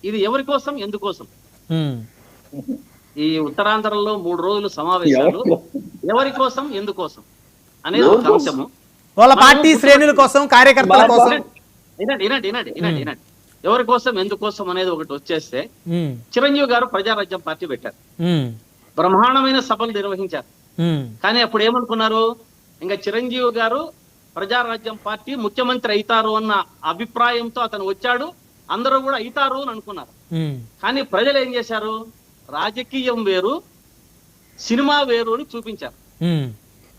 ఇది ఎవరి కోసం ఎందుకోసం? ఈ ఉత్తరాంధ్రలో 3 రోజులు సమావేశాలు ఎవరి కోసం ఎందుకోసం అనేది ఒక అంశము. వాళ్ళ పార్టీ శ్రేణుల కోసం, కార్యకర్తల కోసం. వినండి. ఎవరి కోసం ఎందుకోసం అనేది ఒకటి వచ్చేస్తే, చిరంజీవి గారు ప్రజారాజ్యం పార్టీ పెట్టారు, బ్రహ్మాండమైన సభలు నిర్వహించారు. కానీ అప్పుడు ఏమనుకున్నారు, ఇంకా చిరంజీవి గారు ప్రజారాజ్యం పార్టీ ముఖ్యమంత్రి అవుతారు అన్న అభిప్రాయంతో అతను వచ్చాడు, అందరూ కూడా అవుతారు అని అనుకున్నారు. కానీ ప్రజలు ఏం చేశారు, రాజకీయం వేరు సినిమా వేరు అని చూపించారు.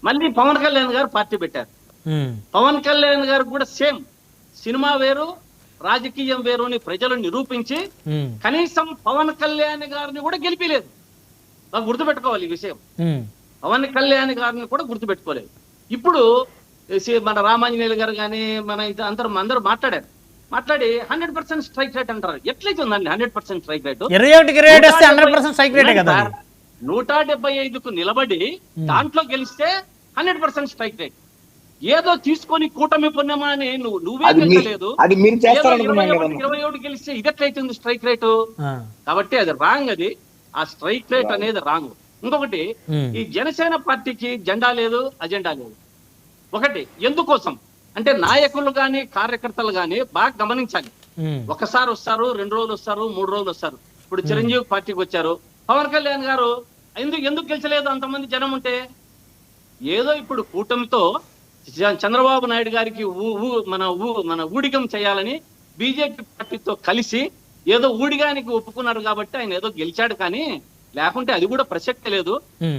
మళ్ళీ పవన్ కళ్యాణ్ గారు పార్టీ పెట్టారు. పవన్ కళ్యాణ్ గారు కూడా సేమ్ సినిమా వేరు రాజకీయం వేరు అని ప్రజలు నిరూపించి కనీసం పవన్ కళ్యాణ్ గారిని కూడా గెలిపిలేదు. నాకు గుర్తుపెట్టుకోవాలి ఈ విషయం. పవన్ కళ్యాణ్ గారిని కూడా గుర్తుపెట్టుకోలేదు. ఇప్పుడు మన రామాంజనేయులు గారు కానీ మన అందరూ మాట్లాడి 100% స్ట్రైక్ రేట్ అంటారు. ఎట్లయితే ఉందండి 100% స్ట్రైక్ రేట్? 100% స్ట్రైక్ రేటే కదా. 175కు నిలబడి దాంట్లో గెలిస్తే 100% స్ట్రైక్ రేట్. ఏదో తీసుకొని కూటమి పుణ్యమా అని నువ్వే గెలిచలేదు, 21 గెలిస్తే ఇదెట్లయితుంది స్ట్రైక్ రేటు? కాబట్టి అది రాంగ్. అది ఆ స్ట్రైక్ రేట్ అనేది రాంగ్. ఇంకొకటి, ఈ జనసేన పార్టీకి జెండా లేదు, అజెండా లేదు. ఒకటి ఎందుకోసం అంటే నాయకులు గాని కార్యకర్తలు గాని బాగా గమనించాలి. ఒకసారి వస్తారు, 2 రోజులు వస్తారు, 3 రోజులు వస్తారు. ఇప్పుడు చిరంజీవి పార్టీకి వచ్చారు, పవన్ కళ్యాణ్ గారు ఎందుకు గెలిచలేదు అంతమంది జనం ఉంటే? ఏదో ఇప్పుడు కూటమితో చంద్రబాబు నాయుడు గారికి మన ఊడిగం చేయాలని బీజేపీ పార్టీతో కలిసి ఏదో ఊడిగానికి ఒప్పుకున్నారు కాబట్టి ఆయన ఏదో గెలిచాడు, కానీ లేకుంటే అది కూడా ప్రసక్తి లేదు.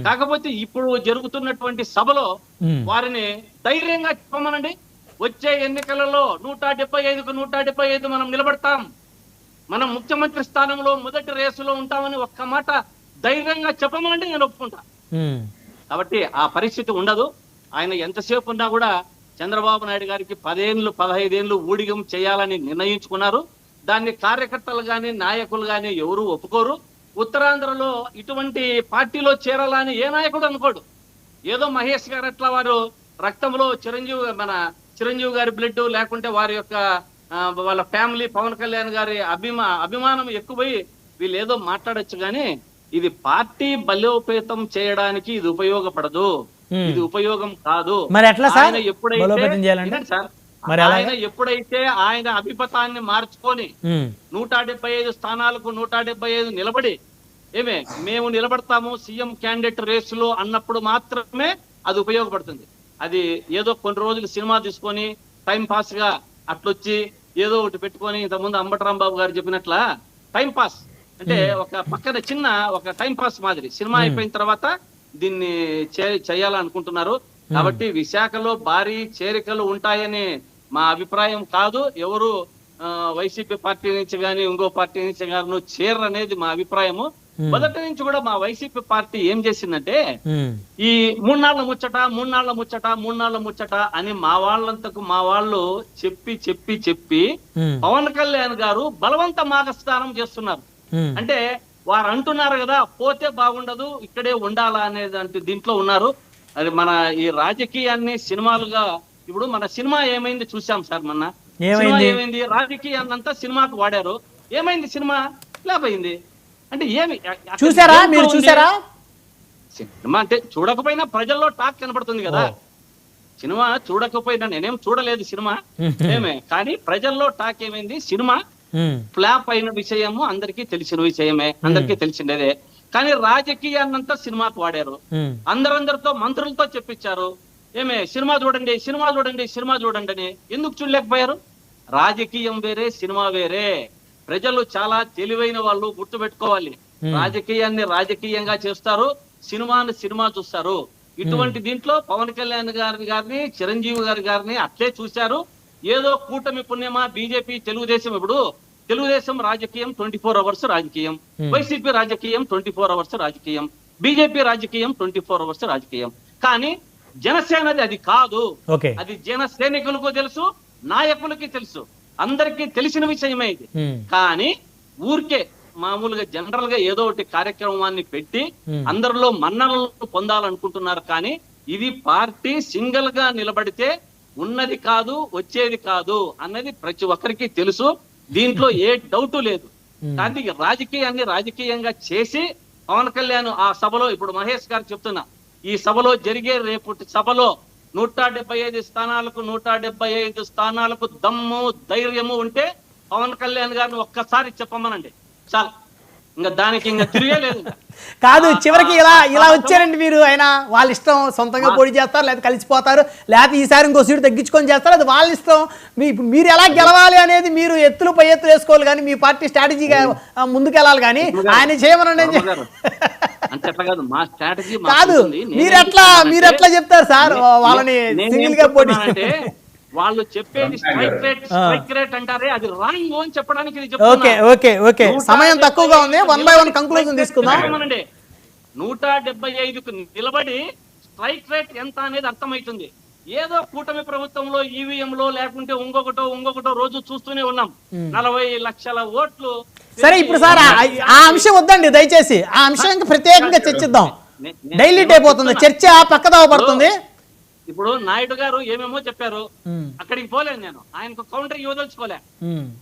కాకపోతే ఇప్పుడు జరుగుతున్నటువంటి సభలో వారిని ధైర్యంగా చెప్పమనండి, వచ్చే ఎన్నికలలో 175కు 175 మనం నిలబడతాం, మనం ముఖ్యమంత్రి స్థానంలో మొదటి రేసులో ఉంటామని ఒక్క మాట ధైర్యంగా చెప్పమనండి, నేను ఒప్పుకుంటా. కాబట్టి ఆ పరిస్థితి ఉండదు. ఆయన ఎంతసేపు ఉన్నా కూడా చంద్రబాబు నాయుడు గారికి 10 ఏళ్ళు 15 ఏళ్ళు ఊడిగం చేయాలని నిర్ణయించుకున్నారు. దాన్ని కార్యకర్తలు గాని నాయకులు గాని ఎవరు ఒప్పుకోరు. ఉత్తరాంధ్రలో ఇటువంటి పార్టీలో చేరాలని ఏ నాయకుడు అనుకోడు. ఏదో మహేష్ గారు అట్లా వారు రక్తంలో చిరంజీవి గారి బ్లడ్ లేకుంటే వారి యొక్క వాళ్ళ ఫ్యామిలీ పవన్ కళ్యాణ్ గారి అభిమానం ఎక్కువై వీళ్ళు ఏదో మాట్లాడొచ్చు, కానీ ఇది పార్టీ బలోపేతం చేయడానికి ఇది ఉపయోగపడదు, ఇది ఉపయోగం కాదు. ఆయన ఎప్పుడైతే ఆయన అభిమతాన్ని మార్చుకొని 175 స్థానాలకు 175 నిలబడి మేము నిలబడతాము సీఎం క్యాండిడేట్ రేసులో అన్నప్పుడు మాత్రమే అది ఉపయోగపడుతుంది. అది ఏదో కొన్ని రోజులు సినిమా తీసుకొని టైం పాస్ గా అట్లొచ్చి ఏదో ఒకటి పెట్టుకొని ఇంతకుముందు అంబటరాంబాబు గారు చెప్పినట్ల టైం పాస్ అంటే ఒక పక్కన చిన్న ఒక టైం పాస్ మాదిరి సినిమా అయిపోయిన తర్వాత దీన్ని చేయాలనుకుంటున్నారు. కాబట్టి విశాఖలో భారీ చేరికలు ఉంటాయని మా అభిప్రాయం కాదు. ఎవరు వైసీపీ పార్టీ నుంచి గాని ఇంకో పార్టీ నుంచి గాను చేరనేది మా అభిప్రాయము. మొదటి నుంచి కూడా మా వైసీపీ పార్టీ ఏం చేసిందంటే ఈ 3 నాళ్ల ముచ్చట అని మా వాళ్ళు చెప్పి పవన్ కళ్యాణ్ గారు బలవంత మాగస్థానం చేస్తున్నారు. అంటే వారు అంటున్నారు కదా, పోతే బాగుండదు ఇక్కడే ఉండాలా అనేది దీంట్లో ఉన్నారు. అది మన ఈ రాజకీయాన్ని సినిమాలుగా ఇప్పుడు మన సినిమా ఏమైంది చూసాం సార్. మొన్న సినిమా ఏమైంది, రాజకీయాన్నంతా సినిమాకు వాడారు. ఏమైంది, సినిమా ఫ్లాప్ అయింది. అంటే ఏమి చూసారా మీరు? చూసారా సినిమా అంటే చూడకపోయినా ప్రజల్లో టాక్ కనబడుతుంది కదా. సినిమా చూడకపోయినా నేనేం చూడలేదు సినిమా కానీ ప్రజల్లో టాక్ ఏమైంది, సినిమా ఫ్లాప్ అయిన విషయము అందరికీ తెలిసిన విషయమే, అందరికీ తెలిసిండేదే. కానీ రాజకీయాన్నంతా సినిమాకు వాడారు. అందరితో మంత్రులతో చెప్పించారు, సినిమా చూడండి అని. ఎందుకు చూడలేకపోయారు? రాజకీయం వేరే, సినిమా వేరే. ప్రజలు చాలా తెలివైన వాళ్ళు, గుర్తుపెట్టుకోవాలి. రాజకీయాన్ని రాజకీయంగా చేస్తారు, సినిమాని సినిమా చూస్తారు. ఇటువంటి దీంట్లో పవన్ కళ్యాణ్ గారిని చిరంజీవి గారిని అట్లే చూశారు. ఏదో కూటమి పుణ్యమా బీజేపీ తెలుగుదేశం రాజకీయం 24 అవర్స్ రాజకీయం, వైసీపీ రాజకీయం 24 అవర్స్ రాజకీయం, బీజేపీ రాజకీయం 24 అవర్స్ రాజకీయం. కానీ జనసేనది అది కాదు. అది జన సైనికులకు తెలుసు, నాయకులకి తెలుసు, అందరికీ తెలిసిన విషయమే ఇది. కానీ ఊరికే మామూలుగా జనరల్ గా ఏదో ఒకటి కార్యక్రమాన్ని పెట్టి అందరిలో మన్ననలు పొందాలనుకుంటున్నారు. కానీ ఇది పార్టీ సింగిల్ గా నిలబడితే ఉన్నది కాదు, వచ్చేది కాదు అన్నది ప్రతి ఒక్కరికి తెలుసు. దీంట్లో ఏ డౌట్ లేదు. కానీ రాజకీయాన్ని రాజకీయంగా చేసి పవన్ కళ్యాణ్ ఆ సభలో, ఇప్పుడు మహేష్ గారు చెప్తున్నా, ఈ సభలో జరిగే రేపు సభలో 175 స్థానాలకు 175 స్థానాలకు దమ్ము ధైర్యము ఉంటే పవన్ కళ్యాణ్ గారిని ఒక్కసారి చెప్పమనండి చాలు, ఇంకా దానికి ఇంకా తిరిగే లేదు. కాదు, చివరికి ఇలా వచ్చారండి మీరు. ఆయన వాళ్ళ ఇష్టం, సొంతంగా పోటీ చేస్తారు, లేదా కలిసిపోతారు, లేకపోతే ఈసారి ఇంకో సీటు తగ్గించుకొని చేస్తారు, అది వాళ్ళ ఇష్టం. మీరు ఎలా గెలవాలి అనేది మీరు ఎత్తులు పై ఎత్తులు వేసుకోవాలి, కానీ మీ పార్టీ స్ట్రాటజీగా ముందుకు వెళ్ళాలి, కానీ ఆయన చేయమనండి అంటే అట్లా కాదు, మా స్ట్రాటజీ కాదు. మీరు ఎట్లా చెప్తారు సార్ వాళ్ళని సింగిల్ గా పోటీ అంటే? వాళ్ళు చెప్పేది స్ట్రైక్ రేట్ అంటారే, అది రాంగ్ అని చెప్పడానికి ఇది ఓకే ఓకే ఓకే సమయం తక్కువగా ఉంది, 1 by 1 కంక్లూజన్ తీసుకుందాం. 175కు నిలబడి స్ట్రైక్ రేట్ ఎంత అనేది అర్థమవుతుంది. ఏదో కూటమి ప్రభుత్వంలో ఈవీఎంలో లేకుంటే ఇంకొకటో రోజు చూస్తూనే ఉన్నాం. 40 లక్షల ఓట్లు. సరే, ఇప్పుడు సార్ ఆ అంశం వద్దండి దయచేసి, ఆ అంశం ఇంకా ప్రత్యేకంగా చర్చిద్దాం. డైలీట్ అయిపోతుంది చర్చ, పక్కదావ పడుతుంది. ఇప్పుడు నాయుడు గారు ఏమేమో చెప్పారు, అక్కడికి పోలేదు నేను, ఆయనకు కౌంటర్ ఇవ్వదలుచుకోలే.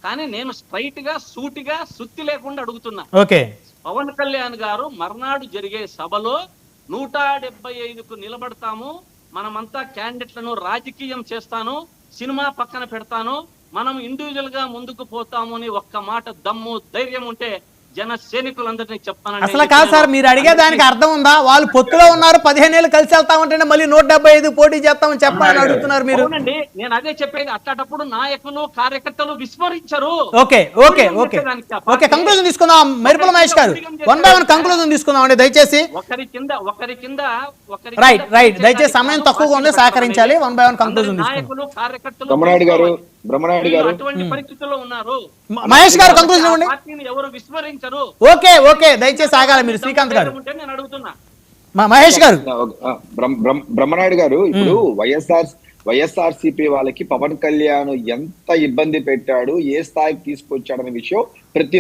కానీ నేను స్ట్రైట్ గా సూటిగా సుత్తి లేకుండా అడుగుతున్నా. ఓకే, పవన్ కళ్యాణ్ గారు మర్నాడు జరిగే సభలో 175కు నిలబడతాము, మనమంతా క్యాండిడేట్లను రాజకీయం చేస్తాను, సినిమా పక్కన పెడతాను, మనం ఇండివిజువల్ గా ముందుకు పోతాము అని ఒక్క మాట దమ్ము ధైర్యం ఉంటే జన సైనికులందరినీ చెప్తానండి. అసలు కాదు సార్, మీరు అడిగే దానికి అర్థం ఉందా? వాళ్ళు పొత్తులో ఉన్నారు, 15 ఏళ్ళు కలిసి వెళ్తామంటే మళ్ళీ 175 పోటీ చేస్తామని చెప్పాలని అడుగుతున్నారు మీరు. నేను అదే చెప్పేది, అట్లాంటప్పుడు నాయకులు కార్యకర్తలు విస్మరించరు. Okay okay okay okay conclusion తీసుకుందాం. మెరుపుల మహేష్ గారు 1 by 1 కంక్లూజన్ తీసుకుందాం అండి దయచేసి. ఒకరి కింద రైట్ దయచేసి, సమయం తక్కువగా ఉంది, సహకరించాలి. 1 by 1 కంక్లూజన్ నాయకులు కార్యకర్తలు అటువంటి పరిస్థితుల్లో ఉన్నారు. మహేష్ గారు కంక్లూజన్ ఇవ్వండి. పార్టీని ఎవరు విస్మరించరు. ఓకే ఓకే దయచేసి ఆగాలి మీరు. శ్రీకాంత్ గారు, నేను అడుగుతున్నా. మహేష్ గారు. బ్రహ్మనాయుడు గారు, ఇప్పుడు వైఎస్ఆర్సీపీ వాళ్ళకి పవన్ కళ్యాణ్ ఎంత ఇబ్బంది పెట్టాడు, ఏ స్థాయికి తీసుకొచ్చాడనే విషయం ప్రతి